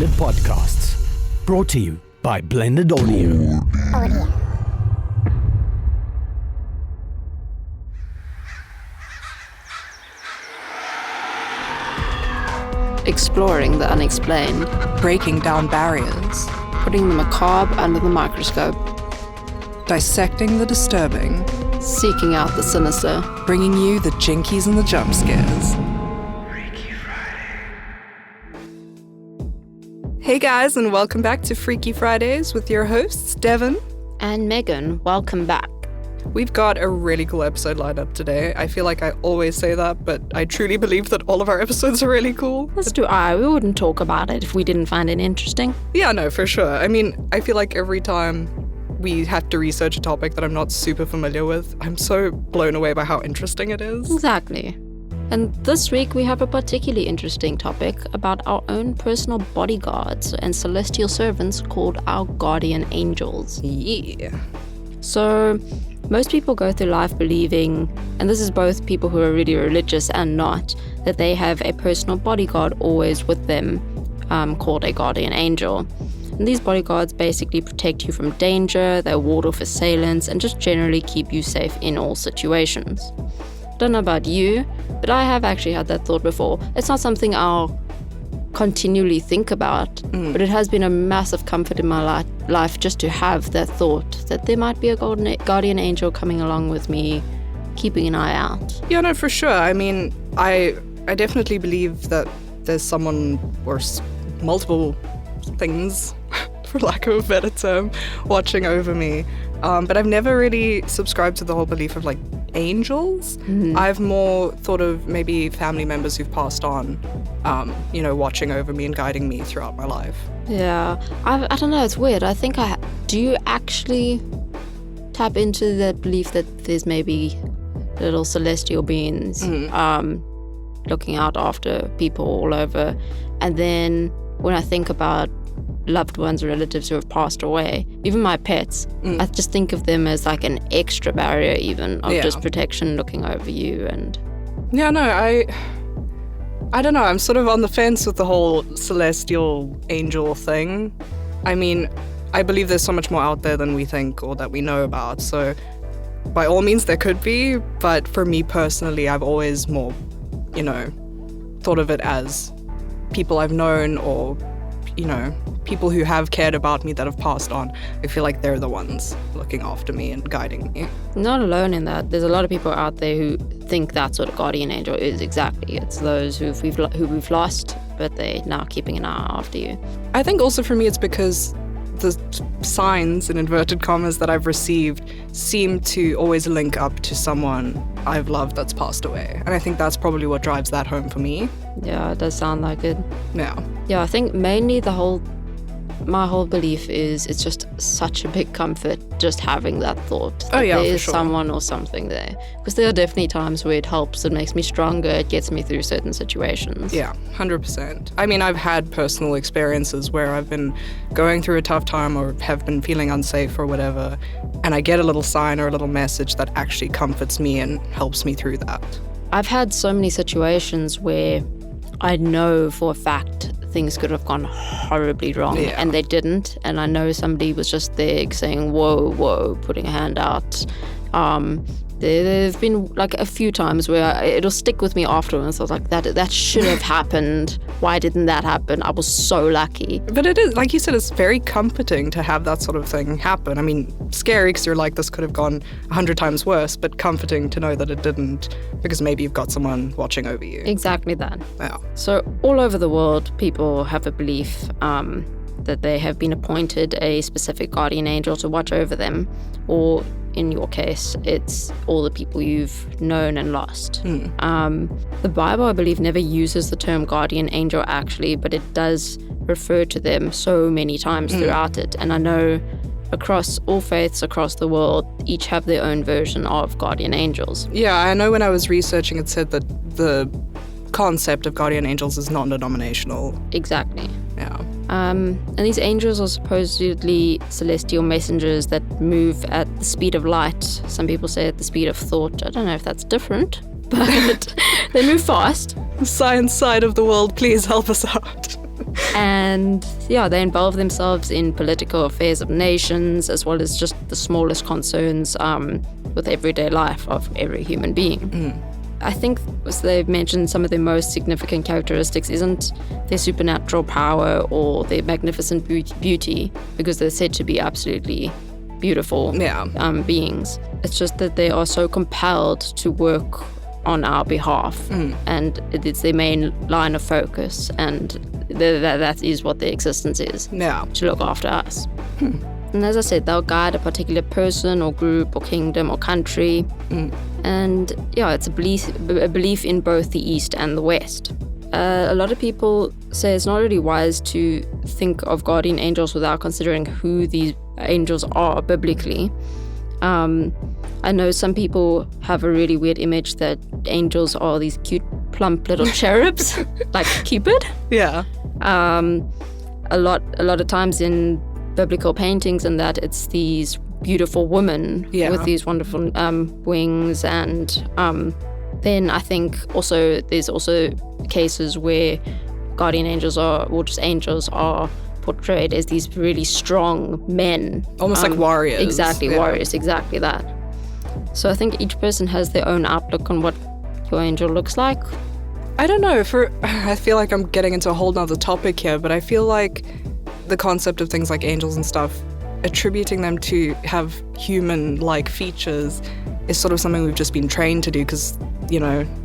Blended Podcasts. Brought to you by Blended Audio. Exploring the unexplained, breaking down barriers, putting the macabre under the microscope, dissecting the disturbing, seeking out the sinister, bringing you the jinkies and the jump scares. Hey guys, and welcome back to Freaky Fridays with your hosts, Devin and Megan. Welcome back. We've got a really cool episode lined up today. I feel like I always say that, but I truly believe that all of our episodes are really cool. As do I. We wouldn't talk about it if we didn't find it interesting. Yeah, no, for sure. I mean, I feel like every time we have to research a topic that I'm not super familiar with, I'm so blown away by how interesting it is. Exactly. And this week we have a particularly interesting topic about our own personal bodyguards and celestial servants called our guardian angels. Yeah. So most people go through life believing, and this is both people who are really religious and not, that they have a personal bodyguard always with them, called a guardian angel. And these bodyguards basically protect you from danger, they ward off assailants, and just generally keep you safe in all situations. Don't know about you, but I have actually had that thought before. It's not something I'll continually think about, but it has been a massive comfort in my life just to have that thought that there might be a guardian angel coming along with me, keeping an eye out. Yeah, no, for sure. I mean, I definitely believe that there's someone or multiple things, for lack of a better term, watching over me. But I've never really subscribed to the whole belief of like angels. I've more thought of maybe family members who've passed on, watching over me and guiding me throughout my life. Yeah, I don't know, it's weird. I think do you actually tap into the belief that there's maybe little celestial beings looking out after people all over? And then when I think about loved ones or relatives who have passed away, even my pets, I just think of them as like an extra barrier even of just protection looking over you. And yeah, no, I don't know, I'm sort of on the fence with the whole celestial angel thing. I mean, I believe there's so much more out there than we think or that we know about, so by all means there could be, but for me personally, I've always more, thought of it as people I've known or people who have cared about me that have passed on. I feel like they're the ones looking after me and guiding me. Not alone in that. There's a lot of people out there who think that's what a guardian angel is exactly. It's those who we've lost, but they're now keeping an eye after you. I think also for me it's because the signs, in inverted commas, that I've received seem to always link up to someone I've loved that's passed away. And I think that's probably what drives that home for me. Yeah, it does sound like it. Yeah. Yeah, I think mainly my whole belief is it's just such a big comfort just having that thought that there is someone or something there. Because there are definitely times where it helps, it makes me stronger, it gets me through certain situations. Yeah, 100%. I mean, I've had personal experiences where I've been going through a tough time or have been feeling unsafe or whatever, and I get a little sign or a little message that actually comforts me and helps me through that. I've had so many situations where I know for a fact things could have gone horribly wrong, and they didn't. And I know somebody was just there saying, whoa, putting a hand out. There've been like a few times where it'll stick with me afterwards. I was like, that should have happened. Why didn't that happen? I was so lucky. But it is, like you said, it's very comforting to have that sort of thing happen. I mean, scary because you're like, this could have gone 100 times worse, but comforting to know that it didn't, because maybe you've got someone watching over you. Exactly that. Yeah. So all over the world, people have a belief that they have been appointed a specific guardian angel to watch over them, or in your case, it's all the people you've known and lost. The Bible, I believe, never uses the term guardian angel actually, but it does refer to them so many times throughout it. And I know across all faiths across the world, each have their own version of guardian angels. Yeah, I know when I was researching, it said that the concept of guardian angels is non-denominational. Exactly. Yeah. And these angels are supposedly celestial messengers that move at the speed of light. Some people say at the speed of thought. I don't know if that's different, but they move fast. The science side of the world, please help us out. And yeah, they involve themselves in political affairs of nations, as well as just the smallest concerns with everyday life of every human being. I think, as they've mentioned, some of their most significant characteristics isn't their supernatural power or their magnificent beauty, because they're said to be absolutely beautiful beings. It's just that they are so compelled to work on our behalf, and it's their main line of focus, and that is what their existence is, to look after us. And as I said, they'll guide a particular person or group or kingdom or country. And yeah, it's a belief in both the East and the West. A lot of people say it's not really wise to think of guardian angels without considering who these angels are biblically. I know some people have a really weird image that angels are these cute, plump little cherubs, like Cupid. Yeah. A lot of times in biblical paintings and that, it's these beautiful women with these wonderful wings, and then I think also there's also cases where guardian angels or just angels are portrayed as these really strong men, almost like warriors. Exactly, warriors, exactly that. So I think each person has their own outlook on what your angel looks like. I don't know, I feel like I'm getting into a whole nother topic here, but I feel like the concept of things like angels and stuff, attributing them to have human-like features is sort of something we've just been trained to do because,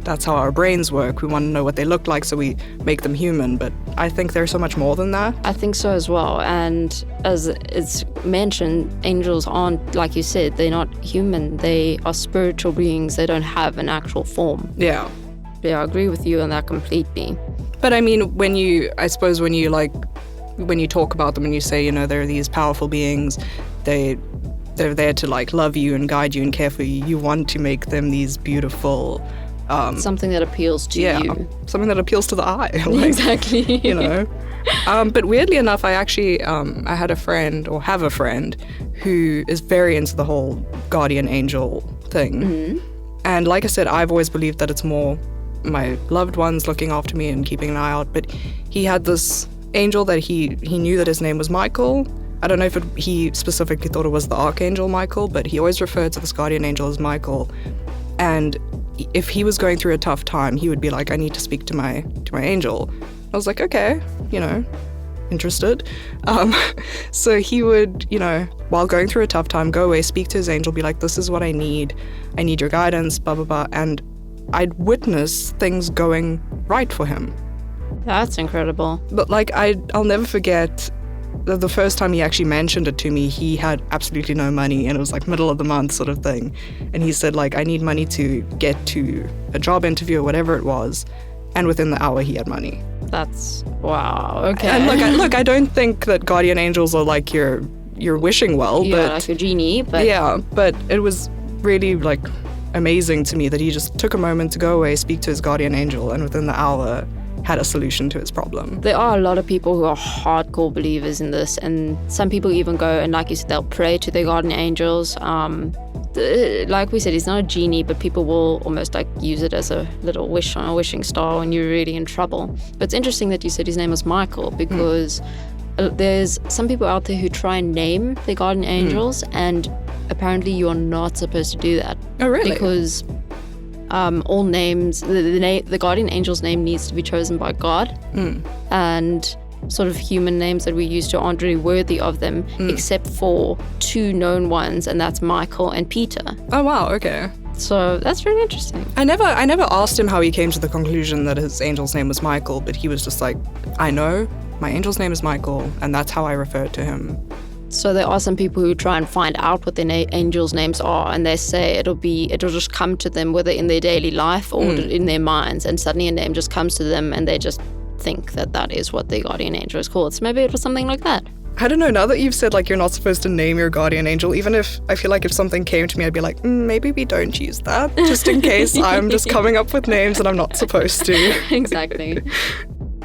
that's how our brains work. We want to know what they look like, so we make them human. But I think there's so much more than that. I think so as well. And as it's mentioned, angels aren't, like you said, they're not human. They are spiritual beings. They don't have an actual form. Yeah. Yeah, I agree with you on that completely. But I mean, when you talk about them and you say, they're these powerful beings, they're there to love you and guide you and care for you. You want to make them these beautiful something that appeals to you. Something that appeals to the eye. Exactly. But weirdly enough, I actually I had a friend who is very into the whole guardian angel thing. And like I said, I've always believed that it's more my loved ones looking after me and keeping an eye out. But he had this angel that he knew that his name was Michael. I don't know if he specifically thought it was the Archangel Michael, but he always referred to this guardian angel as Michael. And if he was going through a tough time, he would be like, I need to speak to my angel. I was like, okay, interested. So he would, while going through a tough time, go away, speak to his angel, be like, this is what I need your guidance, blah, blah, blah. And I'd witness things going right for him. That's incredible. But I'll never forget the first time he actually mentioned it to me. He had absolutely no money, and it was middle of the month sort of thing. And he said I need money to get to a job interview or whatever it was. And within the hour he had money. That's wow. Okay. And look, I don't think that guardian angels are your wishing well, but like a genie. But yeah, but it was really amazing to me that he just took a moment to go away, speak to his guardian angel, and within the hour had a solution to his problem. There are a lot of people who are hardcore believers in this, and some people even go and, like you said, they'll pray to their guardian angels. Like we said, he's not a genie, but people will almost use it as a little wish on a wishing star when you're really in trouble. But it's interesting that you said his name was Michael, because there's some people out there who try and name their guardian angels, and apparently you are not supposed to do that. Oh, really? Because all names, the guardian angel's name needs to be chosen by God, and sort of human names that we used to aren't really worthy of them, except for two known ones, and that's Michael and Peter. Oh wow, okay. So that's really interesting. I never asked him how he came to the conclusion that his angel's name was Michael, but he was just like, I know my angel's name is Michael, and that's how I refer to him. So there are some people who try and find out what their angels' names are, and they say it'll just come to them, whether in their daily life or in their minds, and suddenly a name just comes to them, and they just think that is what their guardian angel is called. So maybe it was something like that. I don't know, now that you've said you're not supposed to name your guardian angel, even if I feel if something came to me, I'd be like, maybe we don't use that, just in case I'm just coming up with names and I'm not supposed to. Exactly.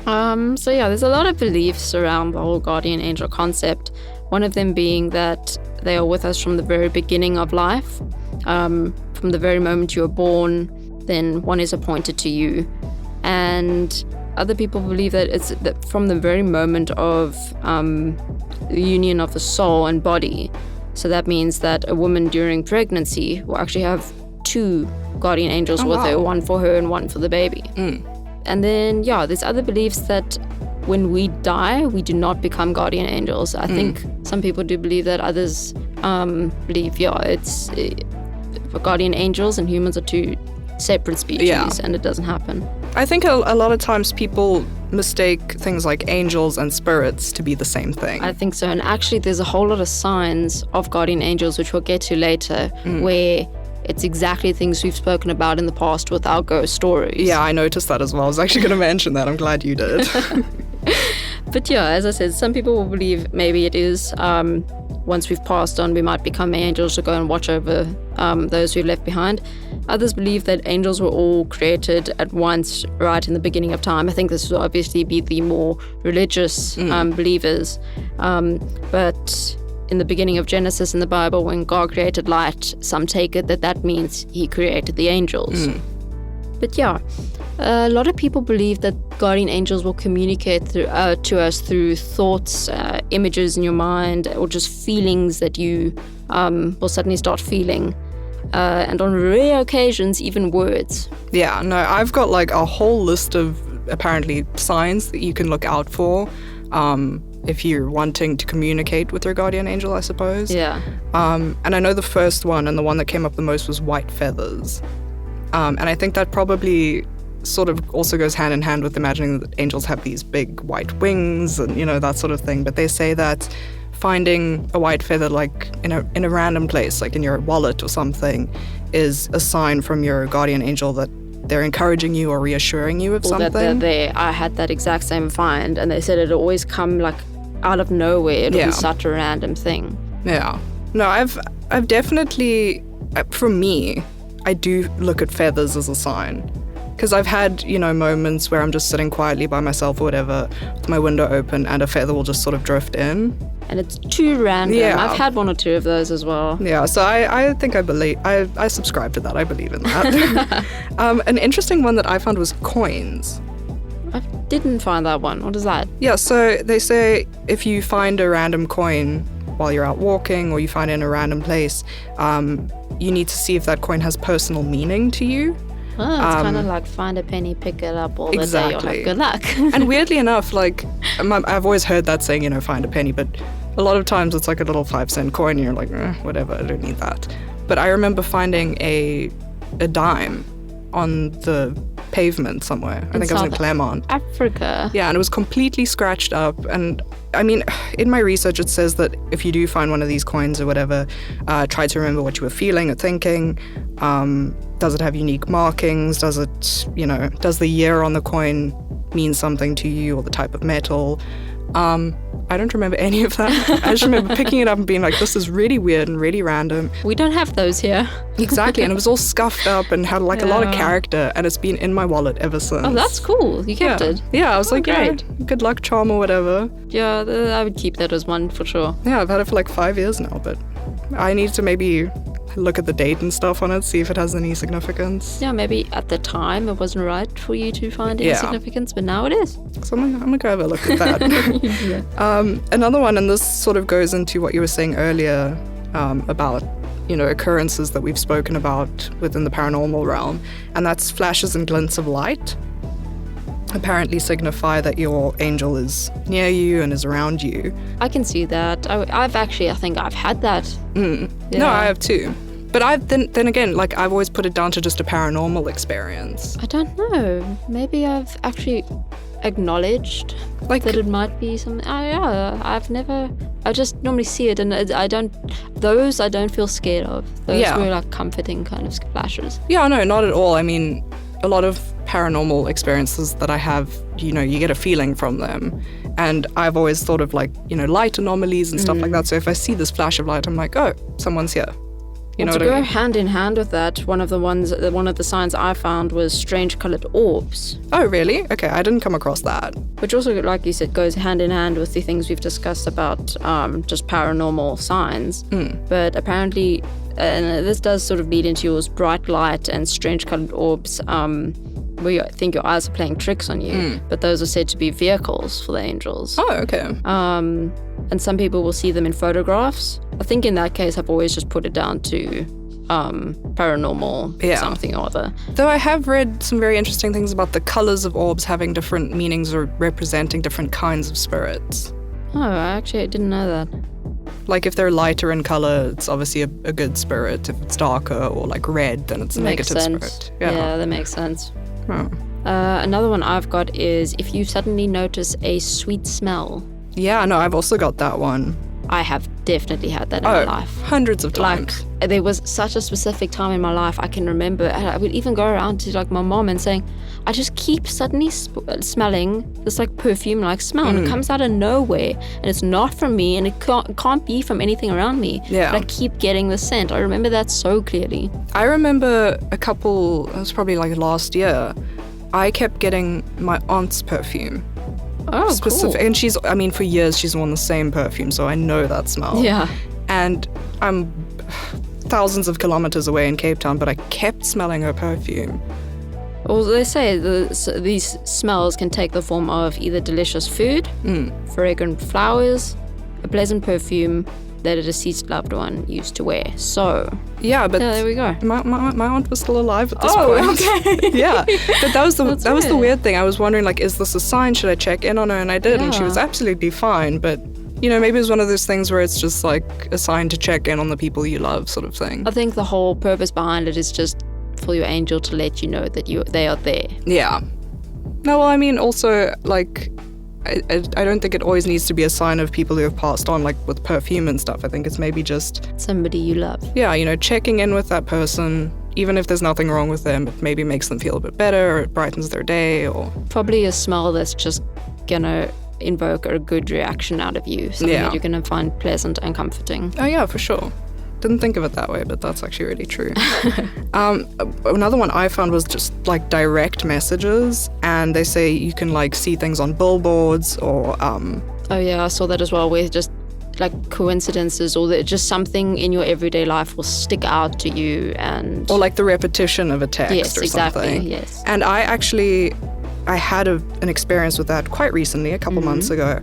So yeah, there's a lot of beliefs around the whole guardian angel concept. One of them being that they are with us from the very beginning of life. From the very moment you are born, then one is appointed to you. And other people believe that it's that from the very moment of the union of the soul and body. So that means that a woman during pregnancy will actually have 2 guardian angels with her, one for her and one for the baby. And then, there's other beliefs that when we die, we do not become guardian angels. I think some people do believe that. Others believe, it's guardian angels and humans are 2 separate species, and it doesn't happen. I think a lot of times people mistake things like angels and spirits to be the same thing. I think so. And actually, there's a whole lot of signs of guardian angels, which we'll get to later, where it's exactly things we've spoken about in the past with our ghost stories. Yeah, I noticed that as well. I was actually going to mention that. I'm glad you did. But as I said, some people will believe maybe it is once we've passed on, we might become angels to go and watch over those we've left behind. Others believe that angels were all created at once, right in the beginning of time. I think this would obviously be the more religious believers. But in the beginning of Genesis in the Bible, when God created light, some take it that means he created the angels. But a lot of people believe that guardian angels will communicate to us through thoughts, images in your mind, or just feelings that you will suddenly start feeling. And on rare occasions, even words. Yeah, no, I've got like a whole list of apparently signs that you can look out for if you're wanting to communicate with your guardian angel, I suppose. Yeah. And I know the first one and the one that came up the most was white feathers. And I think that probably sort of also goes hand in hand with imagining that angels have these big white wings and, that sort of thing. But they say that finding a white feather like in a random place, like in your wallet or something, is a sign from your guardian angel that they're encouraging you or reassuring you of something. That they're there. I had that exact same find, and they said it'd always come like out of nowhere. It'll be such a random thing. Yeah. No, I've definitely, for me, I do look at feathers as a sign. Because I've had, moments where I'm just sitting quietly by myself or whatever, with my window open, and a feather will just sort of drift in. And it's too random. Yeah. I've had 1 or 2 of those as well. Yeah, so I think I subscribe to that. I believe in that. An interesting one that I found was coins. I didn't find that one. What is that? Yeah, so they say if you find a random coin while you're out walking or you find it in a random place, you need to see if that coin has personal meaning to you. Oh, it's kind of like find a penny, pick it up all the day, you'll have good luck. And weirdly enough, like, I've always heard that saying, find a penny, but a lot of times it's like a little 5-cent coin and you're like, whatever, I don't need that. But I remember finding a dime on the pavement somewhere. I think I was in Claremont. Africa. Yeah, and it was completely scratched up. And I mean, in my research, it says that if you do find one of these coins or whatever, try to remember what you were feeling or thinking. Does it have unique markings? Does it, does the year on the coin mean something to you or the type of metal? I don't remember any of that. I just remember picking it up and being like, this is really weird and really random. We don't have those here. Exactly, and it was all scuffed up and had like a lot of character, and it's been in my wallet ever since. Oh, that's cool. You kept it. Yeah, I was like, great. Good luck charm or whatever. Yeah, I would keep that as one for sure. Yeah, I've had it for like 5 years now, but I need to maybe look at the date and stuff on it, see if it has any significance. Yeah, maybe at the time it wasn't right for you to find any significance, but now it is. So I'm gonna go have a look at that. Another one, and this sort of goes into what you were saying earlier about, occurrences that we've spoken about within the paranormal realm, and that's flashes and glints of light. Apparently signify that your angel is near you and is around you. I can see that. I think I've had that. Yeah. No, I have too. But then again, like, I've always put it down to just a paranormal experience. I don't know. Maybe I've actually acknowledged that it might be something. I just normally see it, and I don't feel scared of. Those were like comforting kind of flashes. Yeah, no, not at all. I mean, a lot of paranormal experiences that I have, you get a feeling from them. And I've always thought of like, light anomalies and stuff like that. So if I see this flash of light, I'm like, oh, someone's here. To go hand in hand with that, one of the signs I found was strange colored orbs. Oh, really? Okay, I didn't come across that. Which also, like you said, goes hand in hand with the things we've discussed about just paranormal signs. But apparently, and this does sort of lead into yours, bright light and strange colored orbs where you think your eyes are playing tricks on you, but those are said to be vehicles for the angels. Oh, okay. And some people will see them in photographs. I think in that case, I've always just put it down to paranormal something or other. Though I have read some very interesting things about the colors of orbs having different meanings or representing different kinds of spirits. Oh, I didn't know that. Like if they're lighter in color, it's obviously a good spirit. If it's darker or like red, then it's a negative spirit. Yeah, that makes sense. Oh. Another one I've got is if you suddenly notice a sweet smell. Yeah, no, I've also got that one. I have definitely had that in my life. Hundreds of times. Like, there was such a specific time in my life I can remember. And I would even go around to like my mom and saying, I just keep suddenly smelling this like perfume-like smell, and it comes out of nowhere, and it's not from me, and it can't be from anything around me. Yeah. But I keep getting the scent. I remember that so clearly. I remember it was probably like last year, I kept getting my aunt's perfume. Oh, specific, cool. And for years she's worn the same perfume, so I know that smell. Yeah. And I'm thousands of kilometers away in Cape Town, but I kept smelling her perfume. Well, they say these smells can take the form of either delicious food, fragrant flowers, a pleasant perfume that a deceased loved one used to wear. So, yeah, but there we go. My aunt was still alive at this point. Okay. Yeah, but that was the weird. weird thing. I was wondering, like, is this a sign? Should I check in on her? And I did, and she was absolutely fine. But maybe it's one of those things where it's just like a sign to check in on the people you love, sort of thing. I think the whole purpose behind it is just for your angel to let you know that they are there. Yeah. No, well, I mean, also, like, I don't think it always needs to be a sign of people who have passed on, like with perfume and stuff. I think it's maybe just somebody you love. Yeah, checking in with that person, even if there's nothing wrong with them, it maybe makes them feel a bit better, or it brightens their day, or probably a smell that's just gonna invoke a good reaction out of you, something that you're gonna find pleasant and comforting. Oh yeah, for sure. Didn't think of it that way, but that's actually really true. Another one I found was just like direct messages, and they say you can like see things on billboards or oh yeah, I saw that as well, where just like coincidences or just something in your everyday life will stick out to you, and or like the repetition of a text or something. Yes. And I had an experience with that quite recently, a couple months ago.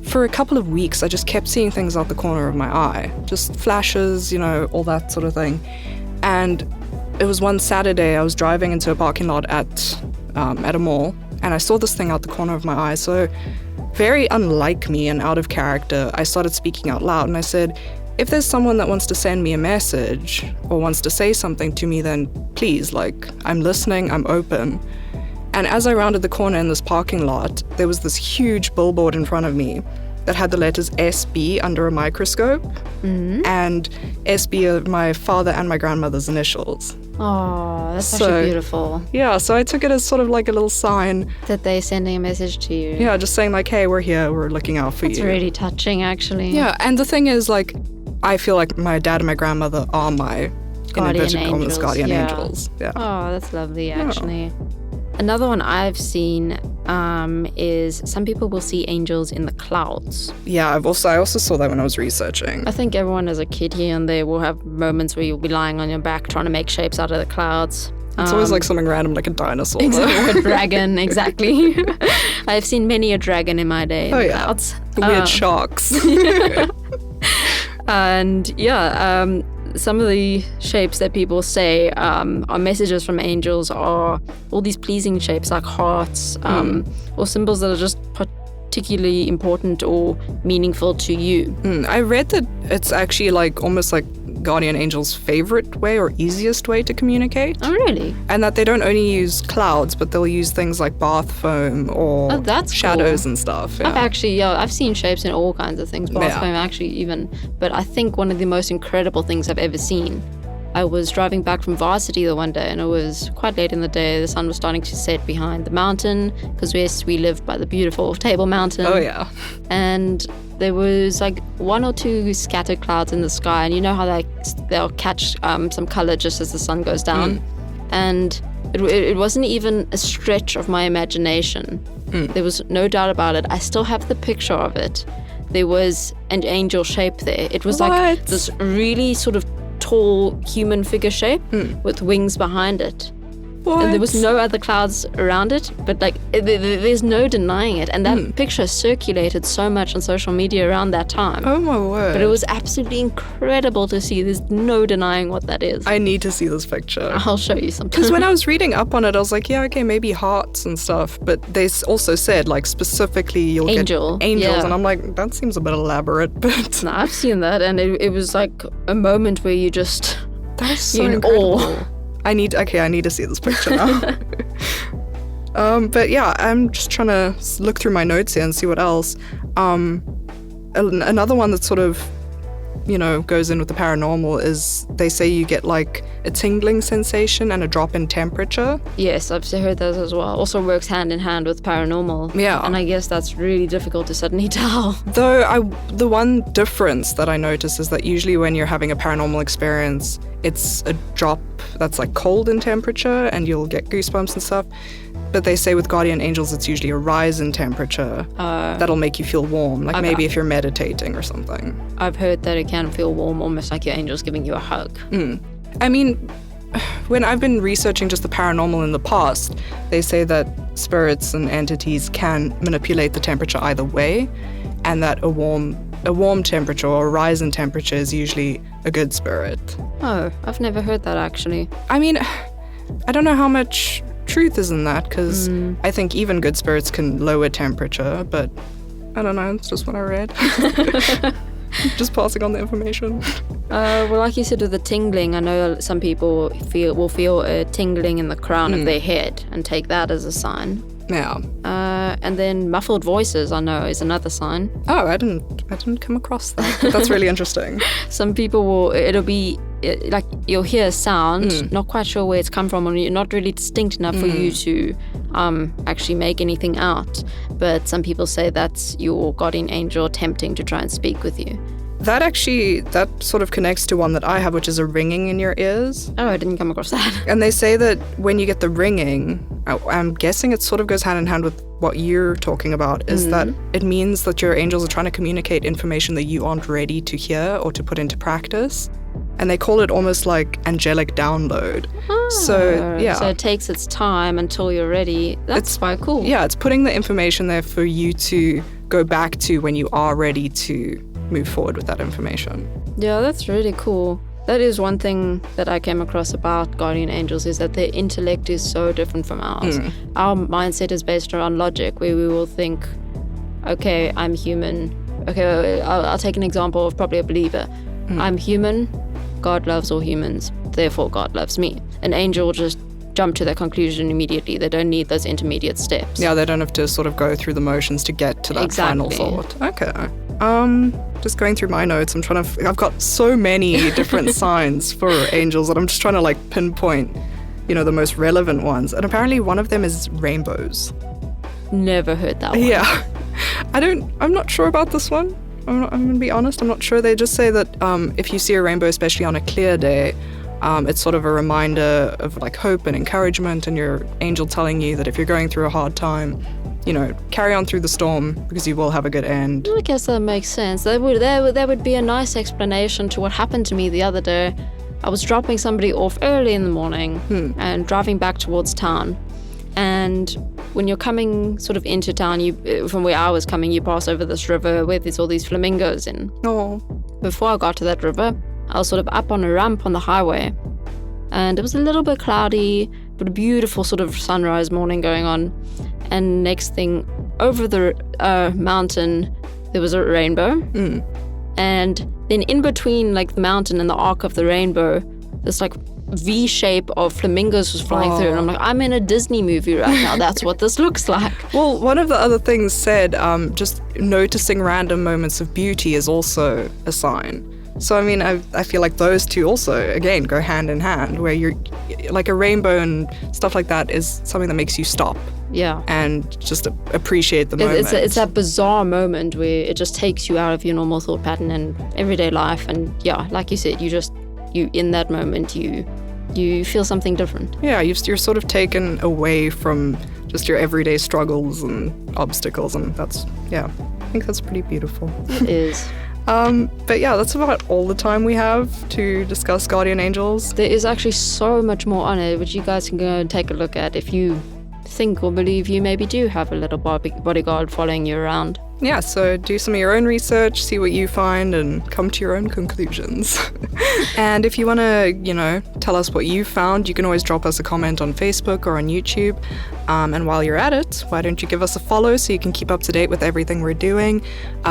For a couple of weeks, I just kept seeing things out the corner of my eye, just flashes, all that sort of thing. And it was one Saturday, I was driving into a parking lot at a mall, and I saw this thing out the corner of my eye. So very unlike me and out of character, I started speaking out loud, and I said, if there's someone that wants to send me a message or wants to say something to me, then please, like, I'm listening, I'm open. And as I rounded the corner in this parking lot, there was this huge billboard in front of me that had the letters SB under a microscope. And SB are my father and my grandmother's initials. Oh, that's actually beautiful. Yeah, so I took it as sort of like a little sign. That they're sending a message to you. Yeah, just saying like, hey, we're here, we're looking out for you. It's really touching, actually. Yeah, and the thing is, like, I feel like my dad and my grandmother are my guardian angels. Yeah. Oh, that's lovely, actually. Another one I've seen is some people will see angels in the clouds. Yeah, I also saw that when I was researching. I think everyone as a kid here and there will have moments where you'll be lying on your back trying to make shapes out of the clouds. It's always like something random, like a dinosaur. Exactly, or a dragon, exactly. I've seen many a dragon in my day in the clouds. Weird sharks. And some of the shapes that people say are messages from angels are all these pleasing shapes like hearts, or symbols that are just particularly important or meaningful to you. I read that it's actually like almost like guardian angels' favorite way or easiest way to communicate. Oh, really? And that they don't only use clouds, but they'll use things like bath foam or shadows and stuff. Yeah. I've seen shapes in all kinds of things, bath foam actually even. But I think one of the most incredible things I've ever seen, I was driving back from varsity the one day, and it was quite late in the day. The sun was starting to set behind the mountain, because we live by the beautiful Table Mountain. Oh, yeah. And there was like one or two scattered clouds in the sky, and you know how they'll catch some color just as the sun goes down. And it wasn't even a stretch of my imagination. There was no doubt about it. I still have the picture of it. There was an angel shape there. It was like this really sort of tall human figure shape with wings behind it. What? And there was no other clouds around it, but like there's no denying it. And that picture circulated so much on social media around that time. Oh my word. But it was absolutely incredible to see. There's no denying what that is. I need to see this picture. I'll show you something. Because when I was reading up on it, I was like, yeah, okay, maybe hearts and stuff. But they also said, like, specifically you'll get angels. Yeah. And I'm like, that seems a bit elaborate. But No, I've seen that, and it was like a moment where you just... that is so you're in incredible. awe. I need to see this picture now. But yeah, I'm just trying to look through my notes here and see what else. Another one that sort of, goes in with the paranormal is they say you get like a tingling sensation and a drop in temperature. Yes, I've heard that as well. Also works hand in hand with paranormal. Yeah. And I guess that's really difficult to suddenly tell. Though the one difference that I notice is that usually when you're having a paranormal experience, it's a drop that's like cold in temperature and you'll get goosebumps and stuff. But they say with guardian angels, it's usually a rise in temperature that'll make you feel warm, like maybe if you're meditating or something. I've heard that it can feel warm, almost like your angel's giving you a hug. I mean, when I've been researching just the paranormal in the past, they say that spirits and entities can manipulate the temperature either way, and that a warm temperature or a rise in temperature is usually a good spirit. Oh, I've never heard that actually. I mean, I don't know how much truth is in that, because I think even good spirits can lower temperature, but I don't know, it's just what I read. Just passing on the information. Well, like you said with the tingling, I know some people will feel a tingling in the crown of their head and take that as a sign. Yeah. And then muffled voices, I know, is another sign. Oh, I didn't come across that. That's really interesting. Some people it'll be like you'll hear a sound, not quite sure where it's come from, or not really distinct enough for you to actually make anything out. But some people say that's your guardian angel attempting to try and speak with you. That sort of connects to one that I have, which is a ringing in your ears. Oh, I didn't come across that. And they say that when you get the ringing, I'm guessing it sort of goes hand in hand with what you're talking about, is that it means that your angels are trying to communicate information that you aren't ready to hear or to put into practice. And they call it almost like angelic download. So, yeah. So it takes its time until you're ready. That's quite cool. Yeah, it's putting the information there for you to go back to when you are ready to move forward with that information. Yeah, that's really cool. That is one thing that I came across about guardian angels, is that their intellect is so different from ours. Our mindset is based around logic, where we will think, okay, I'm human. Okay, I'll take an example of probably a believer. I'm human, God loves all humans, therefore God loves me. An angel will just jump to that conclusion immediately. They don't need those intermediate steps. Yeah, they don't have to sort of go through the motions to get to that final thought. Okay. Just going through my notes, I've got so many different signs for angels that I'm just trying to like pinpoint, the most relevant ones. And apparently one of them is rainbows. Never heard that one. Yeah. I'm not sure about this one. I'm going to be honest, I'm not sure. They just say that if you see a rainbow, especially on a clear day, it's sort of a reminder of like hope and encouragement, and your angel telling you that if you're going through a hard time, carry on through the storm because you will have a good end. I guess that makes sense. That would be a nice explanation to what happened to me the other day. I was dropping somebody off early in the morning and driving back towards town. And when you're coming sort of into town, from where I was coming, you pass over this river where there's all these flamingos in. Oh. Before I got to that river, I was sort of up on a ramp on the highway. And it was a little bit cloudy, but a beautiful sort of sunrise morning going on. And next thing, over the mountain, there was a rainbow. And then in between like the mountain and the arc of the rainbow, this like V shape of flamingos was flying through, and I'm like, I'm in a Disney movie right now. That's what this looks like. Well, one of the other things said, just noticing random moments of beauty is also a sign. So I mean, I feel like those two also, again, go hand in hand, where you're like a rainbow and stuff like that is something that makes you stop. Yeah. And just appreciate the moment. It's that bizarre moment where it just takes you out of your normal thought pattern and everyday life. And yeah, like you said, you in that moment, you feel something different. Yeah, you're sort of taken away from just your everyday struggles and obstacles, and I think that's pretty beautiful. It is. But yeah, that's about all the time we have to discuss guardian angels. There is actually so much more on it, which you guys can go and take a look at if you think or believe you maybe do have a little bodyguard following you around. Yeah, so do some of your own research, see what you find, and come to your own conclusions. And if you want to, tell us what you found, you can always drop us a comment on Facebook or on YouTube. And while you're at it, why don't you give us a follow so you can keep up to date with everything we're doing.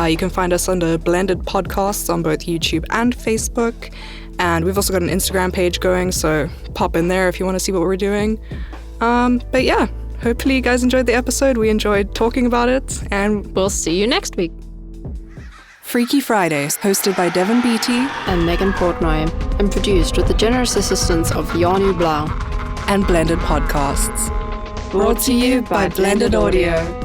You can find us under Blended Podcasts on both YouTube and Facebook. And we've also got an Instagram page going, so pop in there if you want to see what we're doing. But yeah. Hopefully you guys enjoyed the episode. We enjoyed talking about it, and We'll see you next week. Freaky Fridays, hosted by Devin Beatty And Megan Portnoy, and produced with the generous assistance of Janu Blau. and Blended Podcasts. Brought to you by Blended Audio.